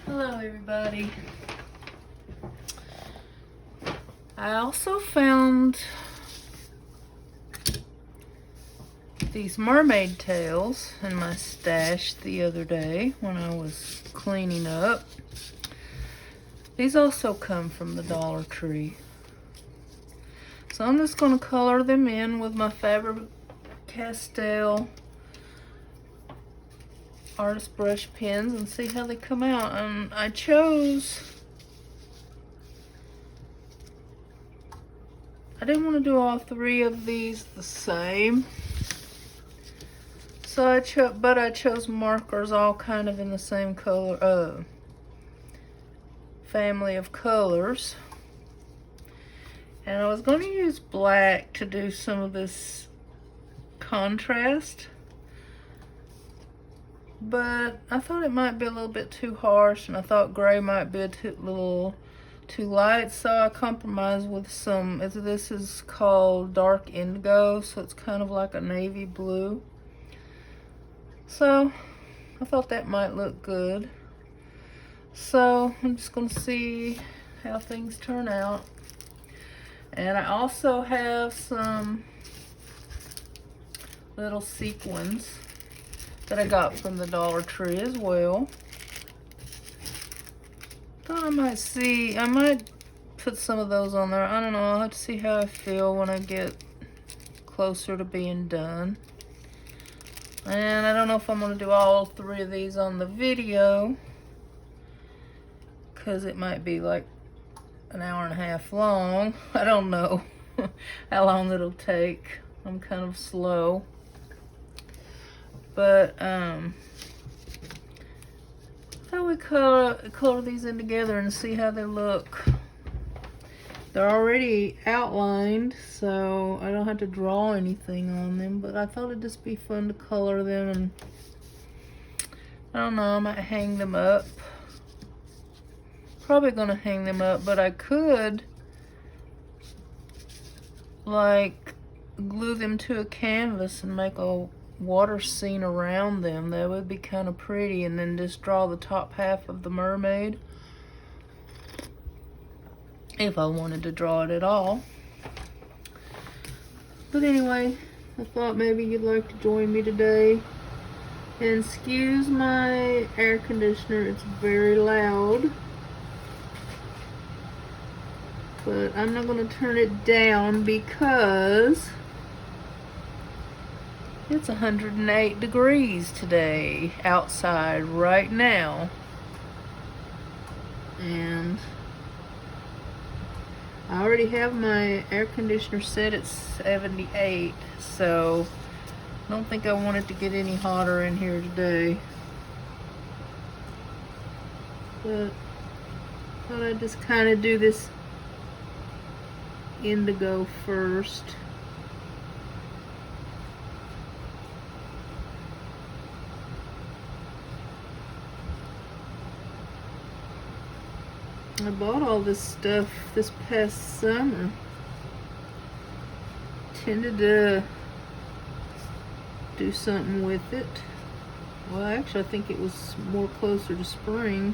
Hello everybody. I also found these mermaid tails in my stash the other day when I was cleaning up. These also come from the Dollar Tree. So I'm just going to color them in with my Faber Castell Artist brush pens and see how they come out. And I didn't want to do all three of these the same. So I chose markers all kind of in the same color, family of colors. And I was going to use black to do some of this contrast, but I thought it might be a little bit too harsh, and I thought gray might be a little too light, so I compromised with some, this is called dark indigo, so it's kind of like a navy blue. So I thought that might look good. So I'm just going to see how things turn out. And I also have some little sequins that I got from the Dollar Tree as well. Thought I might put some of those on there. I don't know, I'll have to see how I feel when I get closer to being done. And I don't know if I'm going to do all three of these on the video, because it might be like an hour and a half long. I don't know how long it'll take. I'm kind of slow. But I thought we color these in together and see how they look. They're already outlined, so I don't have to draw anything on them, but I thought it'd just be fun to color them, and I don't know, I might hang them up. Probably gonna hang them up, but I could like glue them to a canvas and make a water scene around them. That would be kind of pretty, and then just draw the top half of the mermaid if I wanted to draw it at all. But anyway, I thought maybe you'd like to join me today. And excuse my air conditioner, it's very loud, but I'm not going to turn it down because it's 108 degrees today outside right now. And I already have my air conditioner set at 78, so I don't think I want it to get any hotter in here today. But I thought I'd just kind of do this indigo first. I bought all this stuff this past summer. Tended to do something with it. Well, actually, I think it was more closer to spring.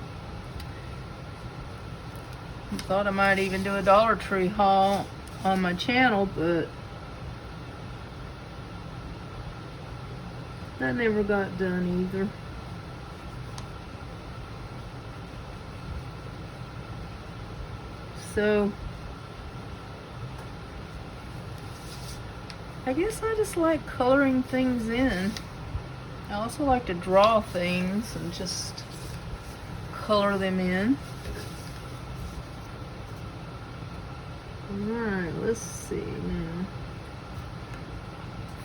I thought I might even do a Dollar Tree haul on my channel, but that never got done either. So I guess I just like coloring things in. I also like to draw things and just color them in. Alright, let's see now.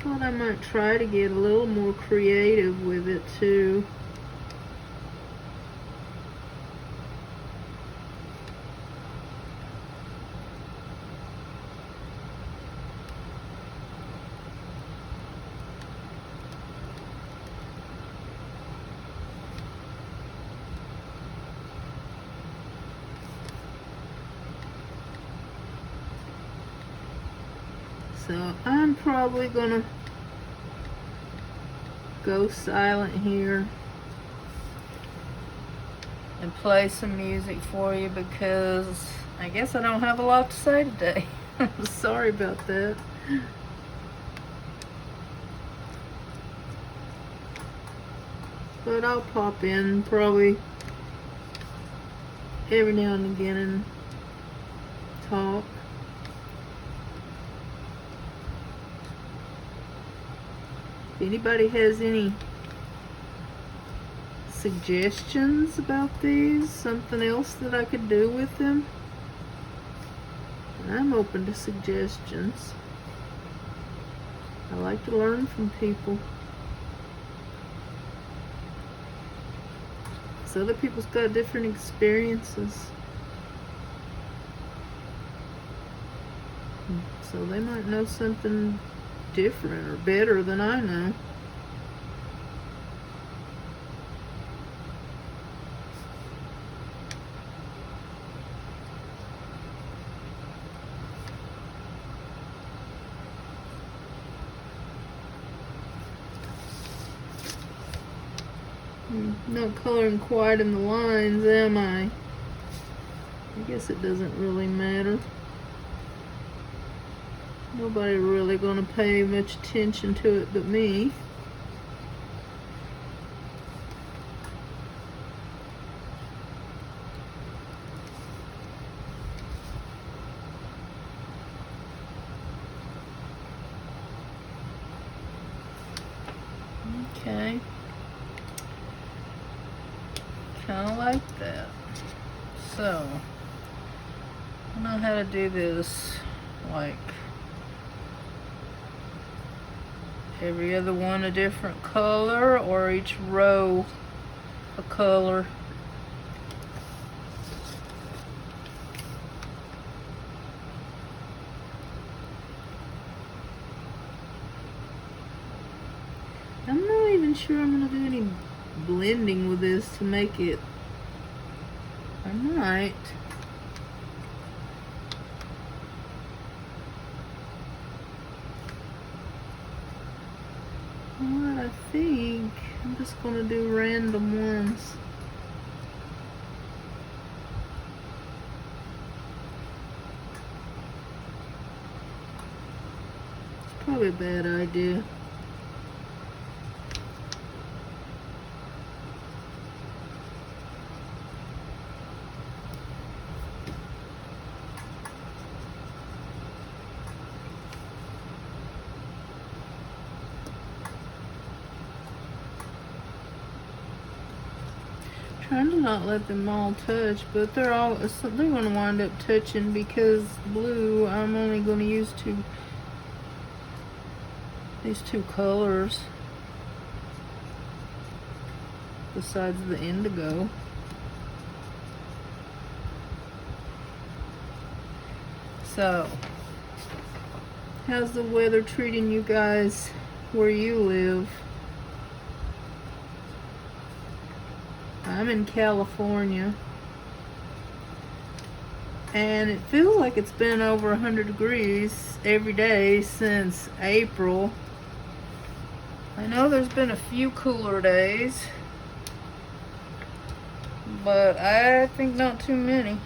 Thought I might try to get a little more creative with it too. So I'm probably gonna go silent here and play some music for you because I guess I don't have a lot to say today. I'm sorry about that. But I'll pop in probably every now and again and talk. If anybody has any suggestions about these, something else that I could do with them, I'm open to suggestions. I like to learn from people. So other people's got different experiences. So they might know something different or better than I know. Not coloring quite in the lines, am I? I guess it doesn't really matter. Nobody really gonna pay much attention to it but me. Okay. Kind of like that. So, I know how to do this like every other one a different color or each row a color. I'm not even sure I'm going to do any blending with this to make it. I might. What I think, I'm just going to do random ones. It's probably a bad idea. Trying to not let them all touch, but they're going to wind up touching because blue, I'm only going to use these two colors besides the indigo. So, how's the weather treating you guys where you live? I'm in California, and it feels like it's been over 100 degrees every day since April. I know there's been a few cooler days, but I think not too many.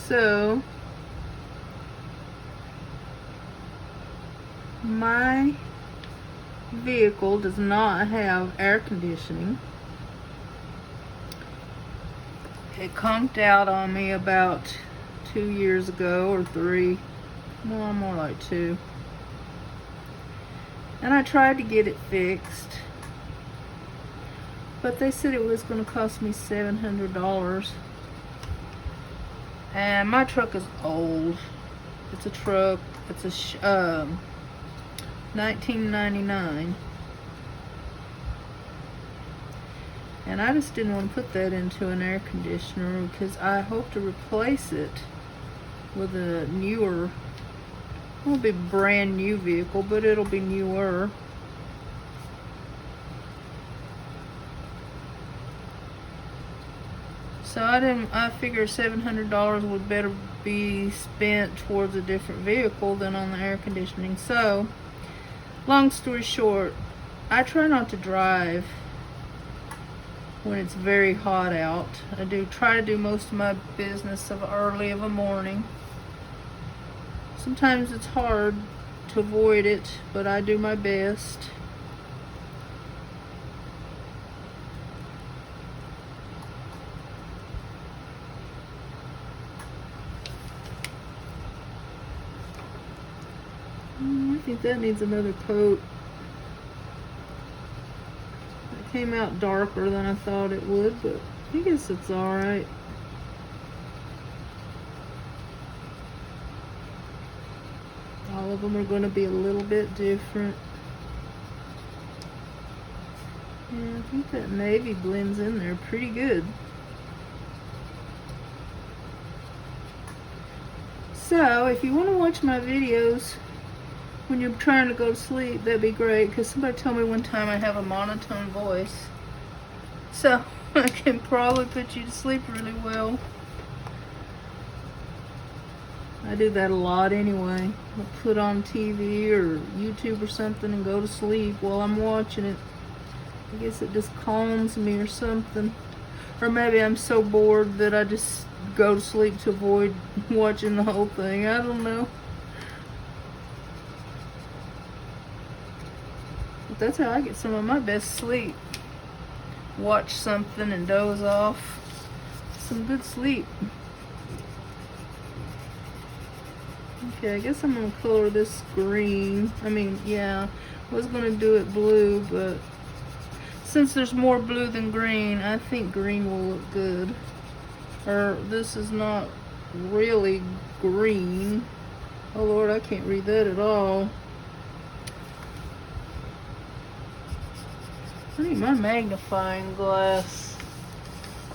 So, my vehicle does not have air conditioning. It conked out on me about 2 years ago or 3. Well, more like 2. And I tried to get it fixed, but they said it was going to cost me $700. And my truck is old. It's a truck. It's a 1999. And I just didn't want to put that into an air conditioner because I hope to replace it with a newer, it won't be a brand new vehicle, but it'll be newer. So I figure $700 would better be spent towards a different vehicle than on the air conditioning. So, long story short, I try not to drive when it's very hot out. I do try to do most of my business early of a morning. Sometimes it's hard to avoid it, but I do my best. I think that needs another coat. It came out darker than I thought it would, but I guess it's alright. All of them are going to be a little bit different. Yeah, I think that navy blends in there pretty good. So, if you want to watch my videos when you're trying to go to sleep, that'd be great, because somebody told me one time I have a monotone voice. So, I can probably put you to sleep really well. I do that a lot anyway. I'll put on TV or YouTube or something and go to sleep while I'm watching it. I guess it just calms me or something. Or maybe I'm so bored that I just go to sleep to avoid watching the whole thing. I don't know. But that's how I get some of my best sleep. Watch something and doze off. Some good sleep. Okay, I guess I'm gonna color this green. I was gonna do it blue, but since there's more blue than green, I think green will look good. Or this is not really green. Oh Lord, I can't read that at all. I need my magnifying glass.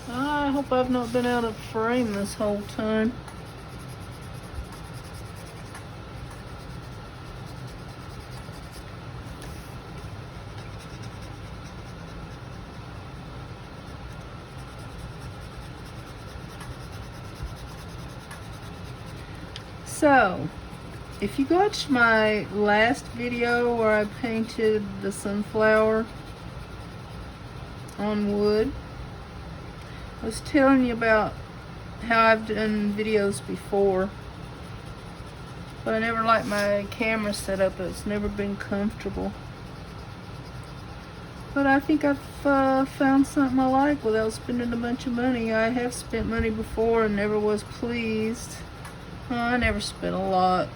I hope I've not been out of frame this whole time. So, if you watched my last video where I painted the sunflower on wood, I was telling you about how I've done videos before, but I never liked my camera setup. It's never been comfortable. But I think I've found something I like without spending a bunch of money. I have spent money before and never was pleased. I never spent a lot.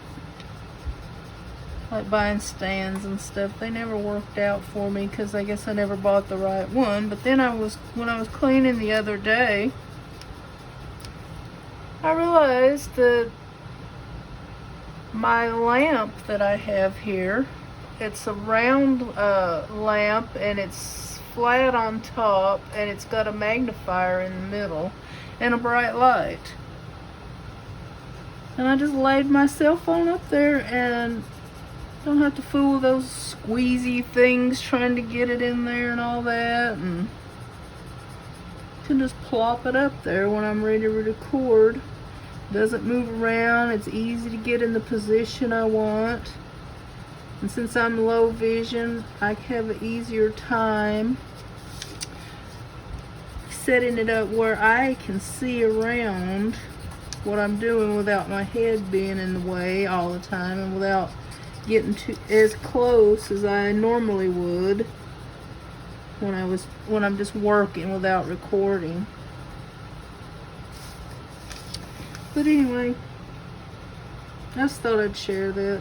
Like buying stands and stuff. They never worked out for me because I guess I never bought the right one. But then when I was cleaning the other day, I realized that my lamp that I have here, it's a round lamp and it's flat on top and it's got a magnifier in the middle and a bright light. And I just laid my cell phone up there and don't have to fool with those squeezy things trying to get it in there and all that, and can just plop it up there when I'm ready to record. Doesn't move around. It's easy to get in the position I want. And since I'm low vision, I have an easier time setting it up where I can see around what I'm doing without my head being in the way all the time and without getting as close as I normally would when I'm just working without recording. But anyway, I just thought I'd share that.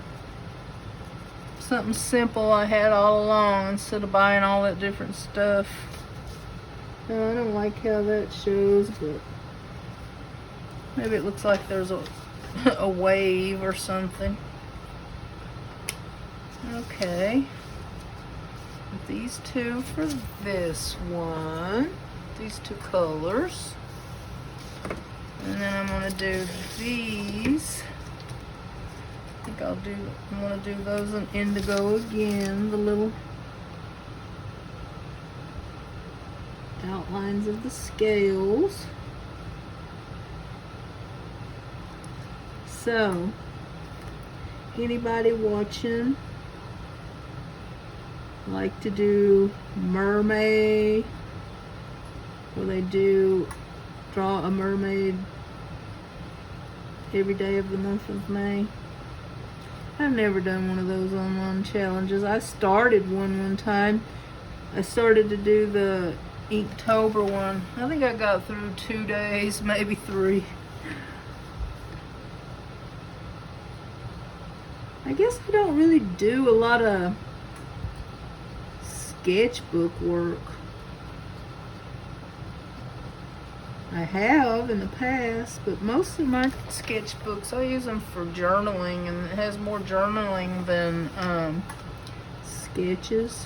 Something simple I had all along instead of buying all that different stuff. I don't like how that shows, but maybe it looks like there's a wave or something. Okay. These two for this one. These two colors. And then I'm going to do these. I think I'm going to do those in indigo again. The little outlines of the scales. So, anybody watching like to do mermaid, or they do draw a mermaid every day of the month of May? I've never done one of those online challenges. I started one time. I started to do the Inktober one. I think I got through 2 days, maybe 3. I guess I don't really do a lot of sketchbook work. I have in the past, but most of my sketchbooks, I use them for journaling, and it has more journaling than sketches.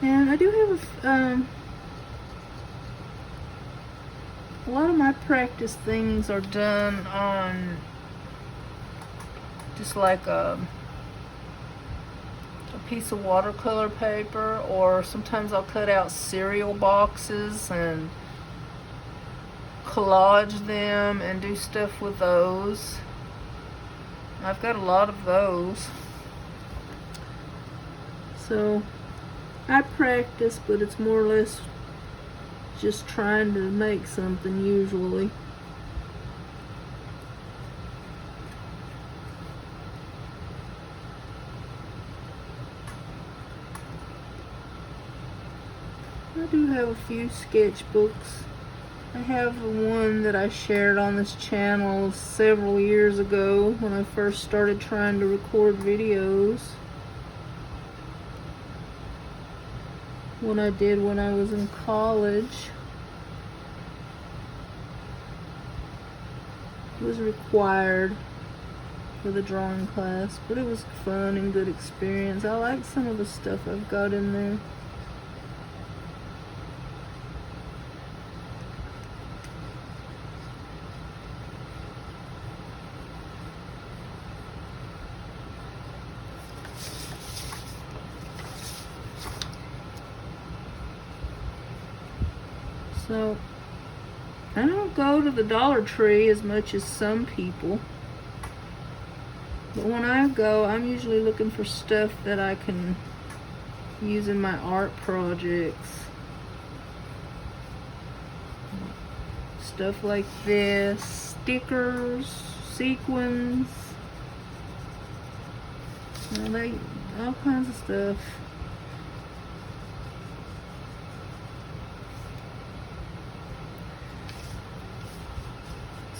And I do have a lot of my practice things are done on just like a piece of watercolor paper, or sometimes I'll cut out cereal boxes and collage them and do stuff with those. I've got a lot of those. So I practice, but it's more or less just trying to make something usually. I do have a few sketchbooks. I have the one that I shared on this channel several years ago when I first started trying to record videos. One I did when I was in college. It was required for the drawing class, but it was fun and good experience. I like some of the stuff I've got in there. So, I don't go to the Dollar Tree as much as some people. But when I go, I'm usually looking for stuff that I can use in my art projects. Stuff like this, stickers, sequins, all kinds of stuff.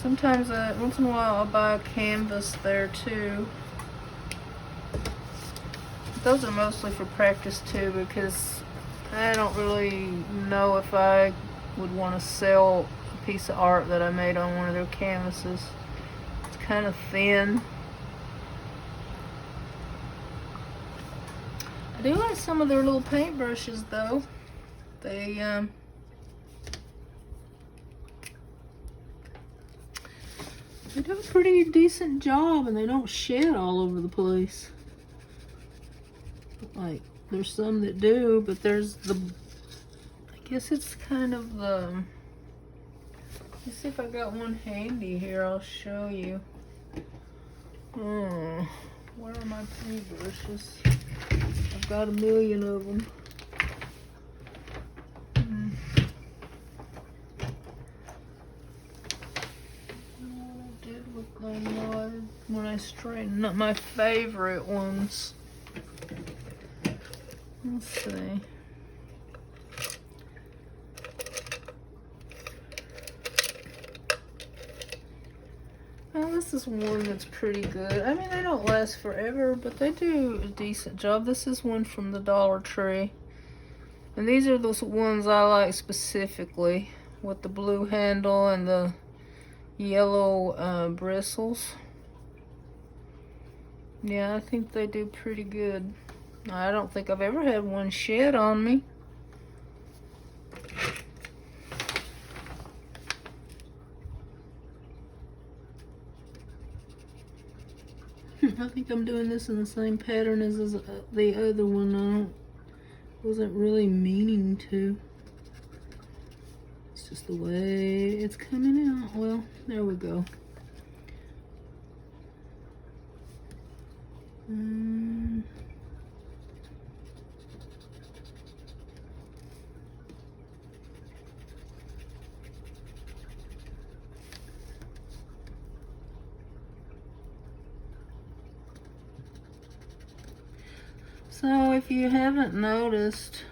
Sometimes, once in a while, I'll buy a canvas there too. Those are mostly for practice too, because I don't really know if I would want to sell a piece of art that I made on one of their canvases. It's kind of thin. I do like some of their little paintbrushes though. They do a pretty decent job, and they don't shed all over the place. Like, there's some that do, but there's the, I guess it's kind of the, let's see if I got one handy here, I'll show you. Where are my paintbrushes? I've got a million of them. When I straighten up my favorite ones. Let's see. Well, this is one that's pretty good. I mean, they don't last forever, but they do a decent job. This is one from the Dollar Tree. And these are those ones I like specifically, with the blue handle and the yellow bristles. Yeah, I think they do pretty good. I don't think I've ever had one shed on me. I think I'm doing this in the same pattern as the other one. I wasn't really meaning to. It's It's just the way it's coming out. Well, there we go. So if you haven't noticed,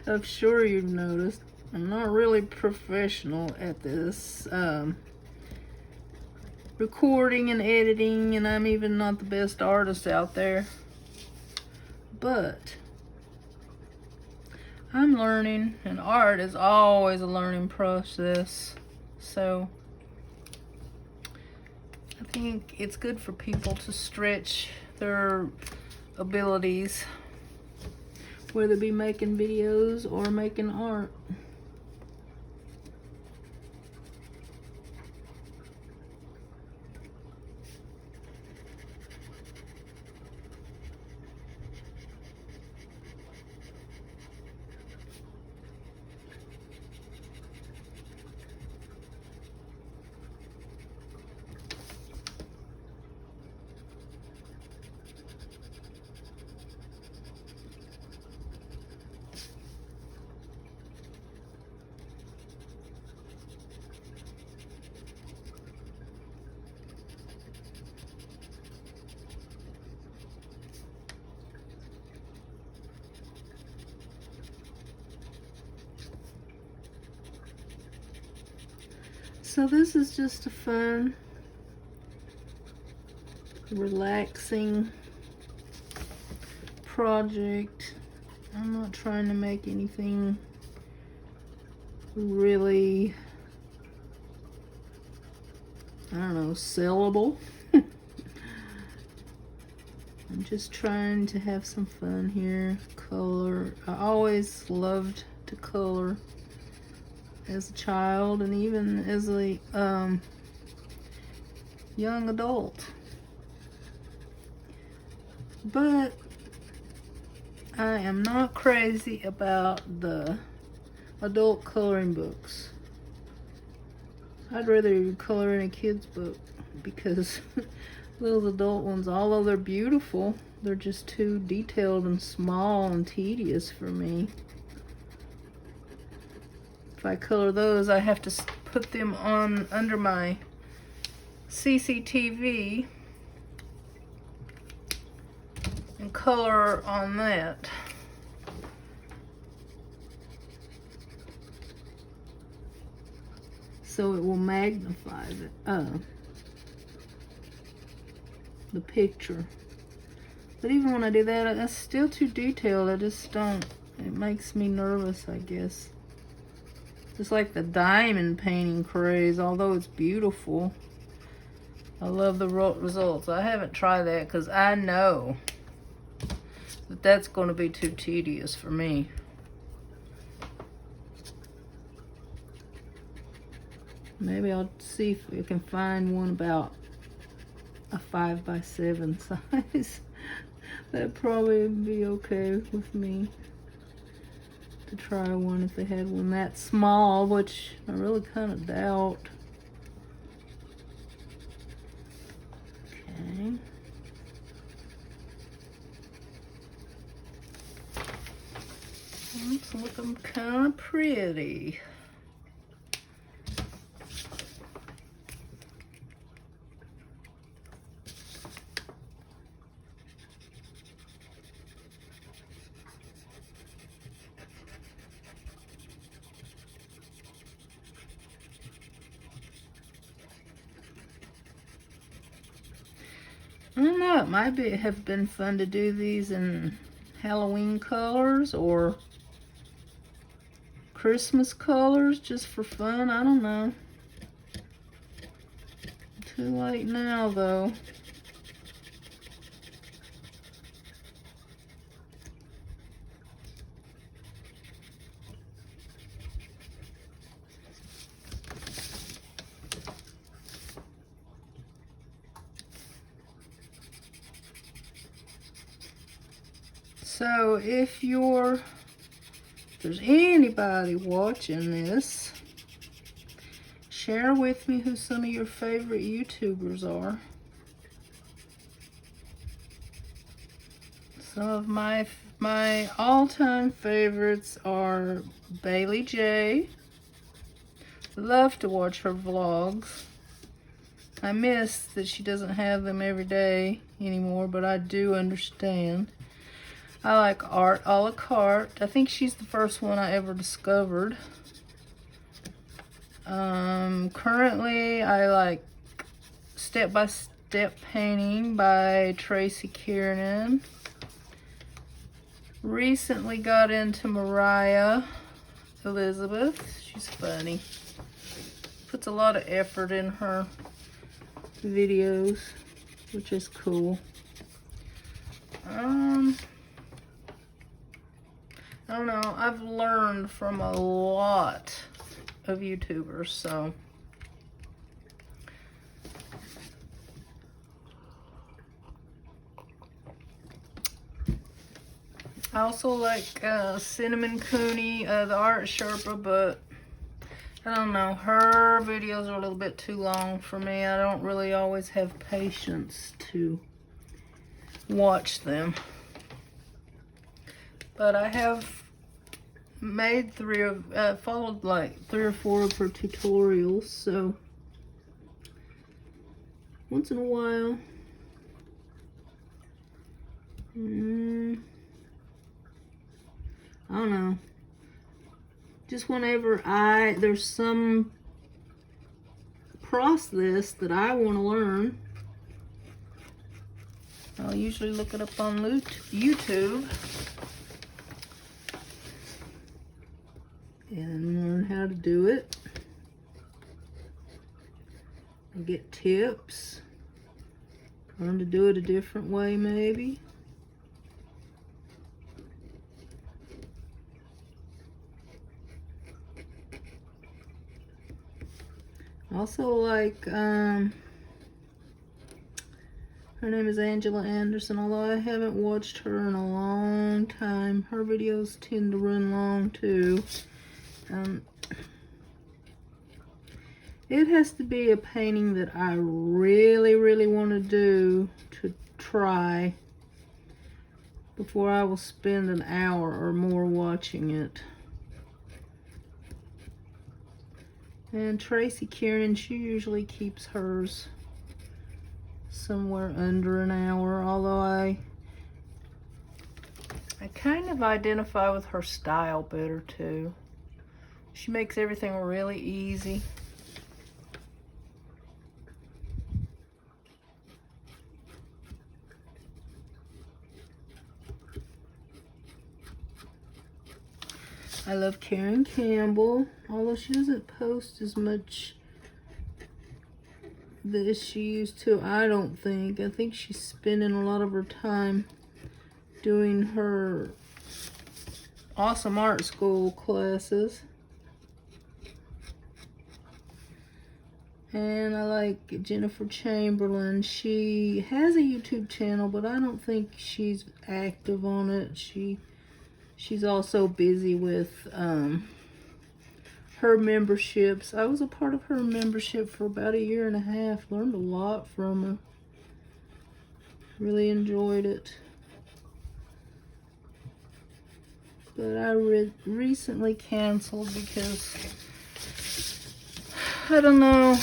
I'm sure you've noticed, I'm not really professional at this recording and editing, and I'm even not the best artist out there, but I'm learning, and art is always a learning process. So I think it's good for people to stretch their abilities, whether it be making videos or making art. So this is just a fun, relaxing project. I'm not trying to make anything really, I don't know, sellable. I'm just trying to have some fun here. Color. I always loved to color as a child and even as a young adult. But I am not crazy about the adult coloring books. I'd rather color in a kid's book, because those adult ones, although they're beautiful, they're just too detailed and small and tedious for me. If I color those, I have to put them on under my CCTV and color on that. So it will magnify the picture. But even when I do that, that's still too detailed. I just don't, it makes me nervous, I guess. Just like the diamond painting craze, although it's beautiful, I love the results. I haven't tried that because I know that that's going to be too tedious for me. Maybe I'll see if we can find one about a 5x7 size. That'd probably be okay with me to try one if they had one that small, which I really kind of doubt. Okay. It's looking kind of pretty. I don't know, it might have been fun to do these in Halloween colors or Christmas colors just for fun. I don't know. Too late now, though. So if you're If there's anybody watching this, share with me who some of your favorite YouTubers are. Some of my all-time favorites are Bailey J. Love to watch her vlogs. I miss that she doesn't have them every day anymore, but I do understand. I like Art a la carte. I think she's the first one I ever discovered. Currently, I like Step by Step Painting by Tracy Kiernan. Recently got into Mariah Elizabeth. She's funny. Puts a lot of effort in her videos, which is cool. I don't know. I've learned from a lot of YouTubers, so I also like Cinnamon Cooney, the Art Sherpa, but I don't know. Her videos are a little bit too long for me. I don't really always have patience to watch them. But I have made followed like 3 or 4 of her tutorials, so once in a while. I don't know. Just whenever there's some process that I want to learn, I'll usually look it up on YouTube and learn how to do it. And get tips. Learn to do it a different way, maybe. Also like, her name is Angela Anderson, although I haven't watched her in a long time. Her videos tend to run long too. It has to be a painting that I really, really want to do to try before I will spend an hour or more watching it. And Tracy Kiernan, she usually keeps hers somewhere under an hour, although I kind of identify with her style better too. She makes everything really easy. I love Karen Campbell, although she doesn't post as much as she used to, I don't think. I think she's spending a lot of her time doing her awesome art school classes. And I like Jennifer Chamberlain. She has a YouTube channel, but I don't think she's active on it. She's also busy with her memberships. I was a part of her membership for about 1.5 years. Learned a lot from her. Really enjoyed it. But I recently canceled because, I don't know,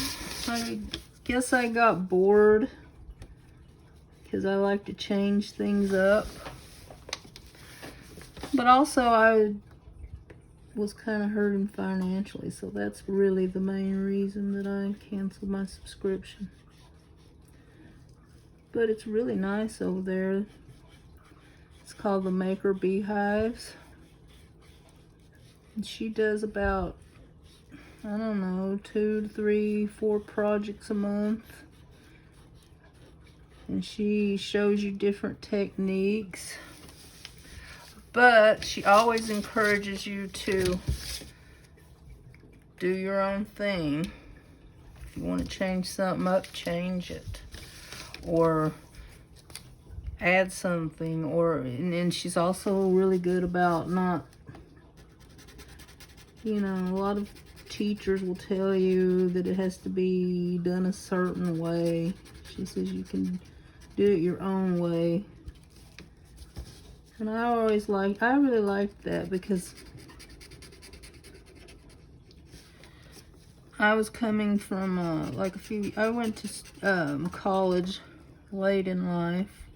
I guess I got bored because I like to change things up. But also I was kind of hurting financially, so that's really the main reason that I canceled my subscription. But it's really nice over there. It's called the Maker Beehives. And she does about, I don't know, 2 to 3, 4 projects a month. And she shows you different techniques. But she always encourages you to do your own thing. If you want to change something up, change it. Or add something. And she's also really good about not You know, a lot of teachers will tell you that it has to be done a certain way. She says you can do it your own way. And I really liked that because I was coming from I went to college late in life,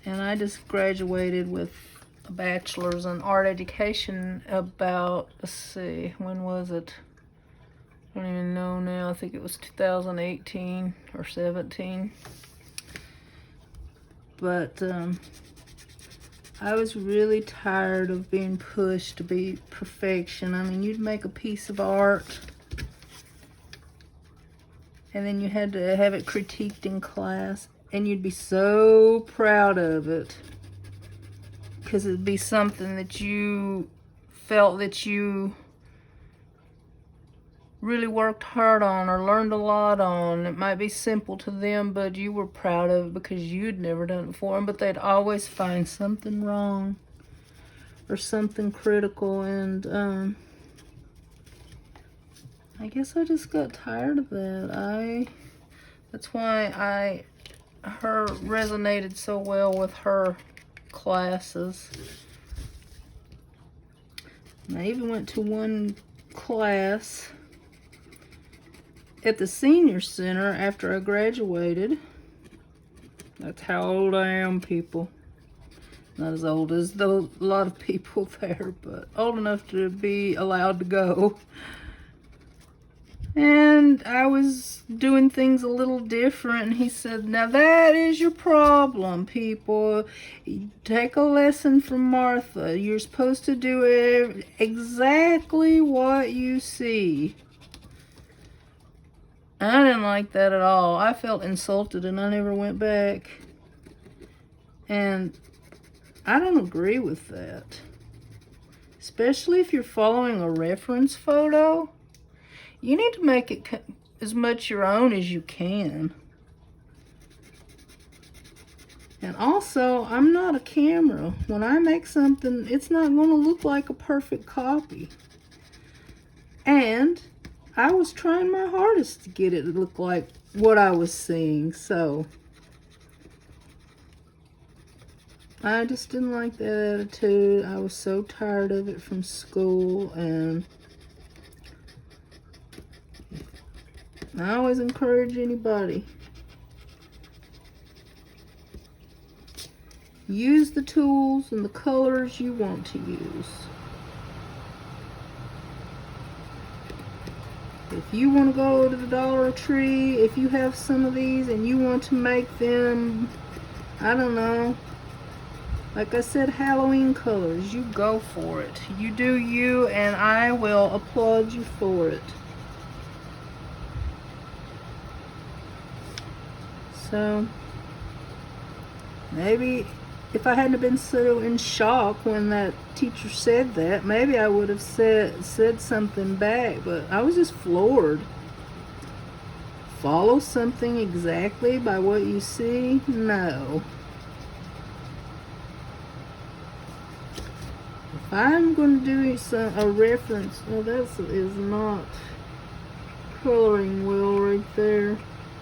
and I just graduated with a bachelor's in art education about, let's see, when was it? I don't even know now. I think it was 2018 or 17. But I was really tired of being pushed to be perfection. I mean, you'd make a piece of art and then you had to have it critiqued in class, and you'd be so proud of it because it'd be something that you felt that you really worked hard on or learned a lot on. It might be simple to them, but you were proud of it because you'd never done it before. But they'd always find something wrong or something critical, and I guess I just got tired of that. That's why her resonated so well with her classes. And I even went to one class at the senior center after I graduated. That's how old I am, people. Not as old as a lot of people there, but old enough to be allowed to go. And I was doing things a little different, and he said, now that is your problem, people. Take a lesson from Martha. You're supposed to do exactly what you see. I didn't like that at all. I felt insulted, and I never went back. And I don't agree with that. Especially if you're following a reference photo. You need to make it as much your own as you can. And also, I'm not a camera. When I make something, it's not going to look like a perfect copy. And I was trying my hardest to get it to look like what I was seeing, so I just didn't like that attitude. I was so tired of it from school, and I always encourage anybody, use the tools and the colors you want to use. If you want to go to the Dollar Tree, if you have some of these and you want to make them, I don't know, like I said, Halloween colors, you go for it. You do you, and I will applaud you for it. So, maybe if I hadn't been so in shock when that teacher said that, maybe I would have said something back, but I was just floored. Follow something exactly by what you see? No. If I'm going to do a reference, well, that is not coloring well right there.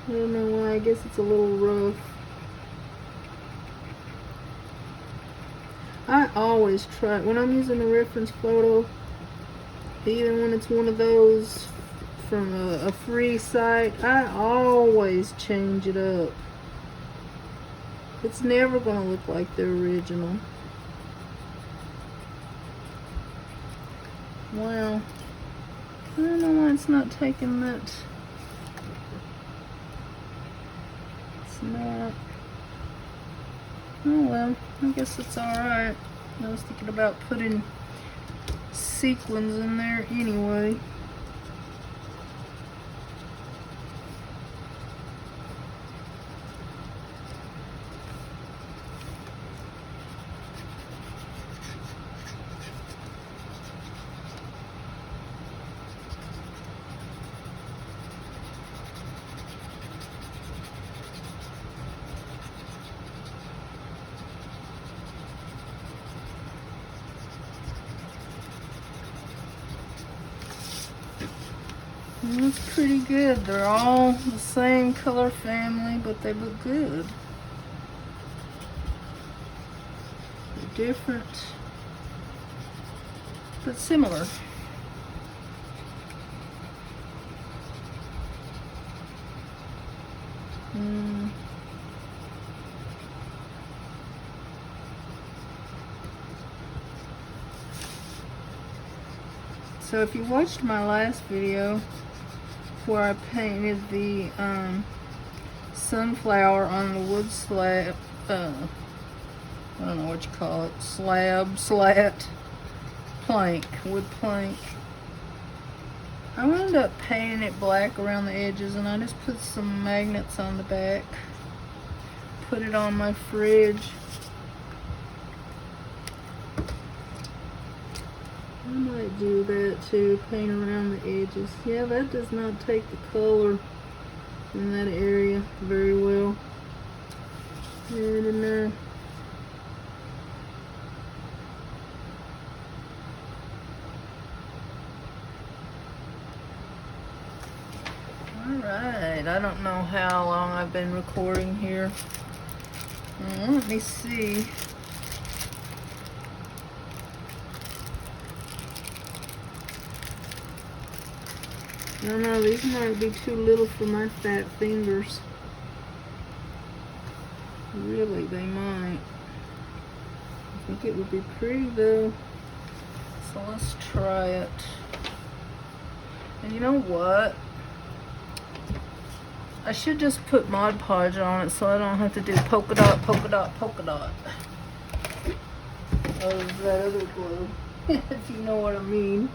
I don't know why. I guess it's a little rough. I always try, when I'm using a reference photo, even when it's one of those from a free site, I always change it up. It's never going to look like the original. Wow. I don't know why it's not taking that. It's not. Oh well, I guess it's alright. I was thinking about putting sequins in there anyway. And that's pretty good. They're all the same color family, but they look good. They're different, but similar. So if you watched my last video where I painted the sunflower on the wood slab, I don't know what you call it, slat, plank, wood plank. I wound up painting it black around the edges, and I just put some magnets on the back, put it on my fridge. I might do that too, paint around the edges. Yeah, that does not take the color in that area very well. Right in there. Alright, I don't know how long I've been recording here. Let me see. I don't know, these might be too little for my fat fingers. Really, they might. I think it would be pretty though. So let's try it. And you know what? I should just put Mod Podge on it so I don't have to do polka dot, polka dot, polka dot. Of that other glue, if you know what I mean.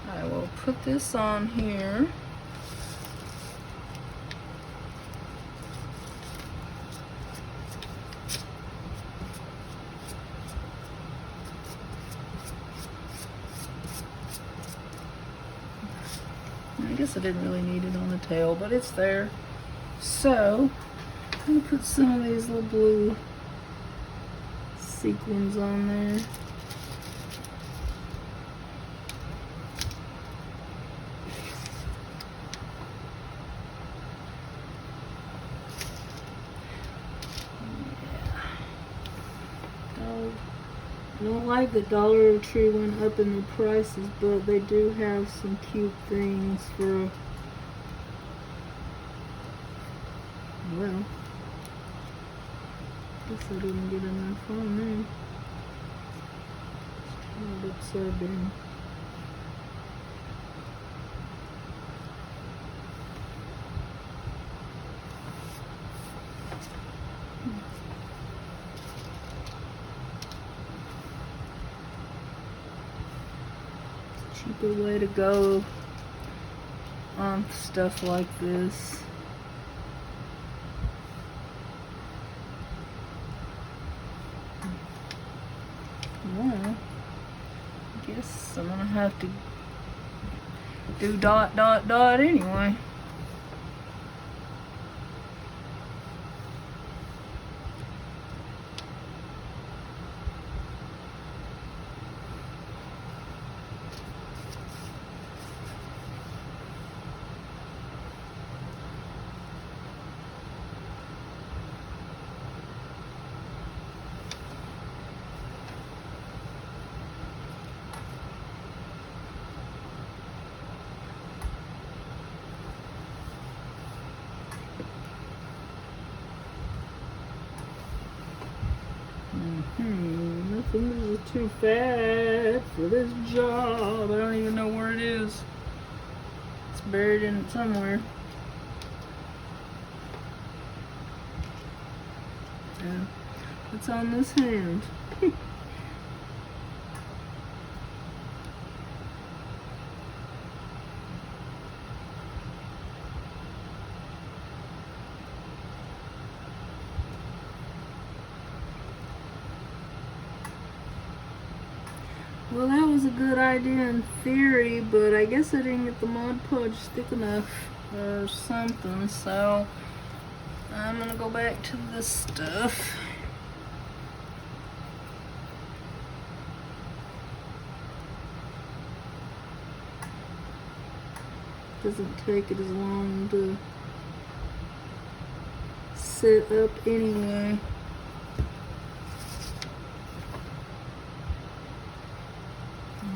I will put this on here. I guess I didn't really need it on the tail, but it's there. So, I'm going to put some of these little blue sequins on there. I don't like the Dollar Tree went up in the prices, but they do have some cute things for, well, guess I didn't get enough on there. Let's try it upside down. Cheaper way to go on stuff like this. Well, I guess I'm gonna have to do dot dot dot anyway. My fingers are too fat for this job. I don't even know where it is. It's buried in it somewhere. Yeah, it's on this hand. Well, that was a good idea in theory, but I guess I didn't get the Mod Podge thick enough or something, so I'm gonna go back to this stuff. Doesn't take it as long to set up anyway.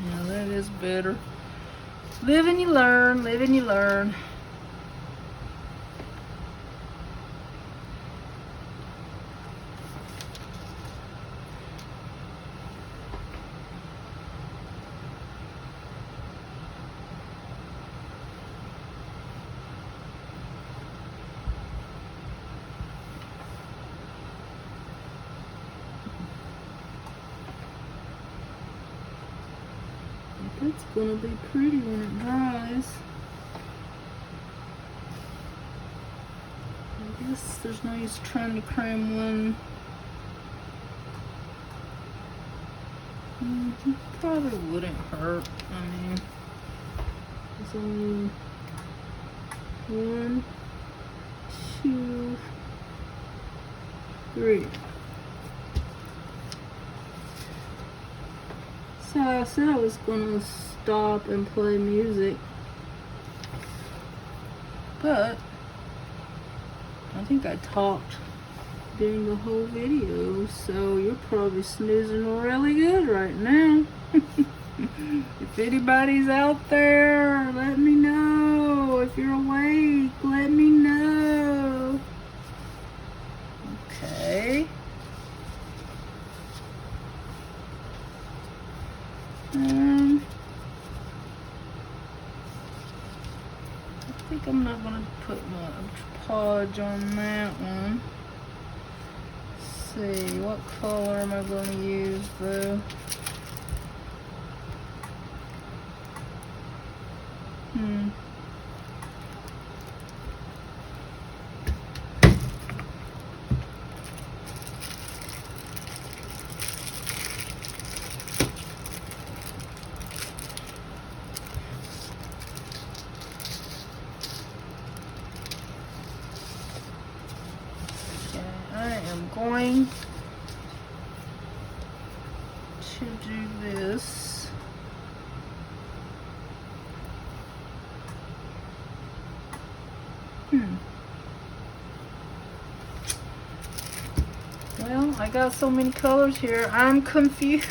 Yeah, that is better. Live and you learn, live and you learn. It's gonna be pretty when it dries. I guess there's no use trying to cram one. Probably wouldn't hurt. I mean, there's only 1, 2, 3. So I said I was gonna stop and play music, but I think I talked during the whole video, so you're probably snoozing really good right now. If anybody's out there, let me know. If you're awake, let me know. Okay. I think I'm not gonna put much podge on that one. Let's see, what color am I gonna use though? I am going to do this. Well, I got so many colors here. I'm confused.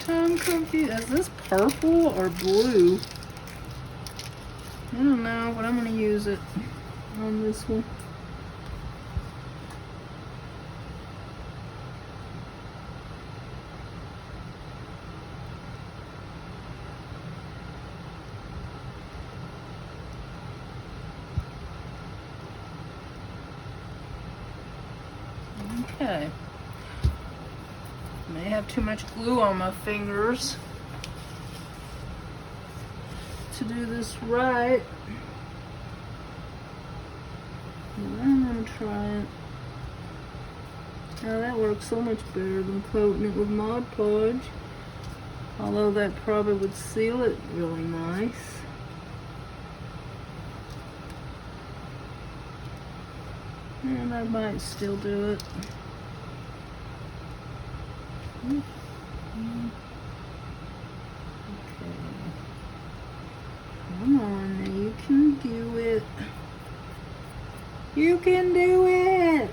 Is this purple or blue? I don't know, but I'm going to use it on this one. Okay. May have too much glue on my fingers to do this right. But I'm gonna try it. Now that works so much better than coating it with Mod Podge. Although that probably would seal it really nice. And I might still do it. Okay. Come on, now you can do it. You can do it.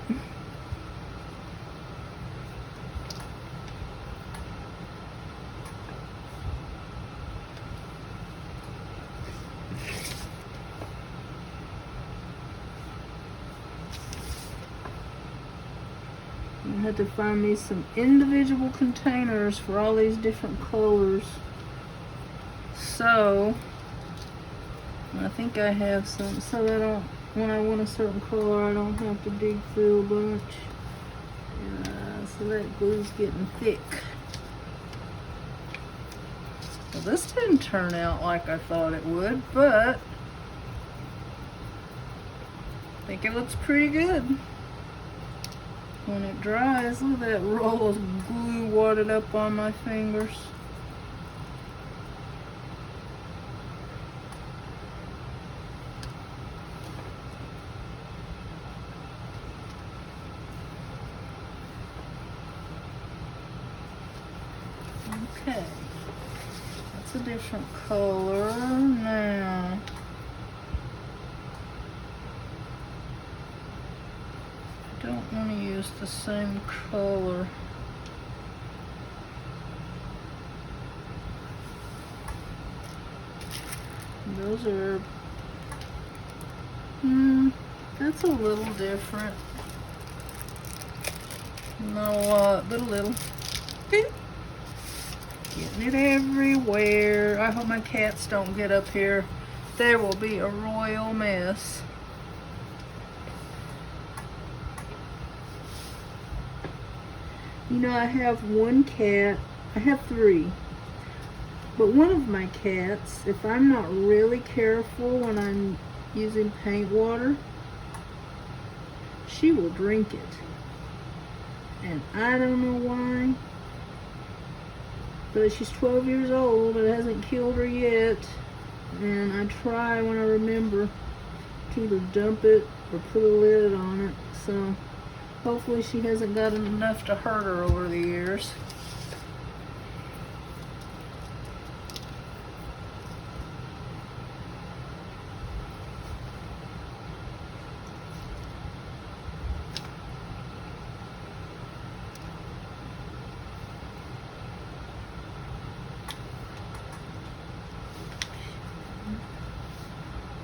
I had to find me some individual containers for all these different colors. So I think I have some, so that I don't, when I want a certain color, I don't have to dig through a bunch. So that glue's getting thick. Well, this didn't turn out like I thought it would, but I think it looks pretty good. When it dries, look at that roll of glue wadded up on my fingers. Okay, that's a different color now. just the same color. Those are, that's a little different. Not a lot, but a little. Getting it everywhere. I hope my cats don't get up here. There will be a royal mess. You know, I have one cat. I have three. But one of my cats, if I'm not really careful when I'm using paint water, she will drink it. And I don't know why. But she's 12 years old. It hasn't killed her yet. And I try when I remember to either dump it or put a lid on it. So hopefully she hasn't gotten enough to hurt her over the years.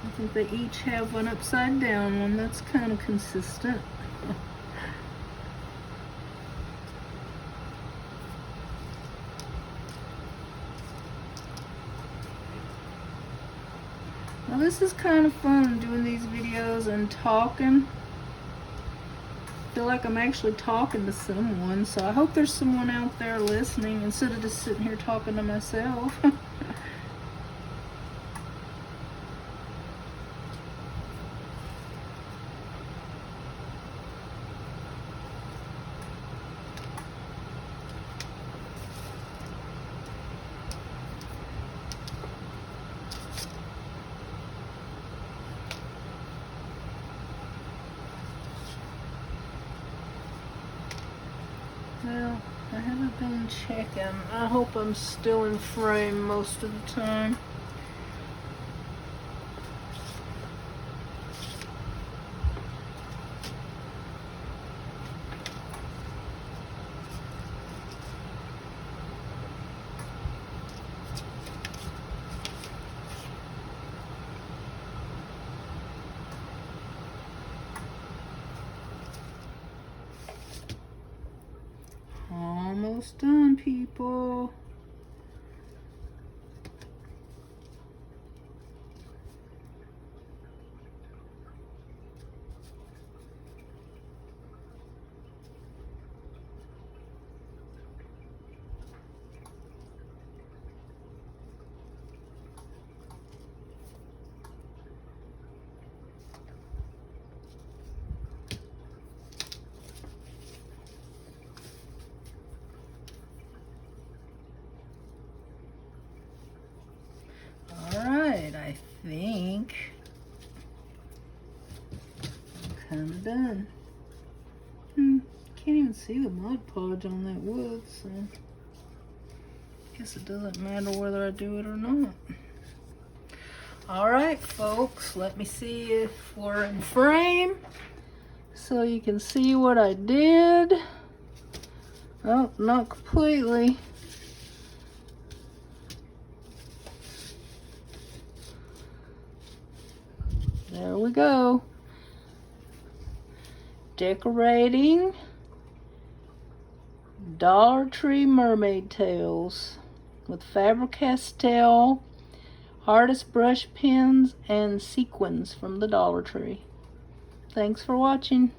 I think they each have one upside down one. That's kind of consistent. Well, this is kind of fun doing these videos and talking. I feel like I'm actually talking to someone, so I hope there's someone out there listening instead of just sitting here talking to myself. Well, I haven't been checking. I hope I'm still in frame most of the time. Almost done, people. I think I'm kind of done. Can't even see the Mod Podge on that wood, so I guess it doesn't matter whether I do it or not. Alright, folks, let me see if we're in frame so you can see what I did. Oh, not completely. There we go. Decorating Dollar Tree mermaid tails with Faber Castell Artist brush pens and sequins from the Dollar Tree. Thanks for watching.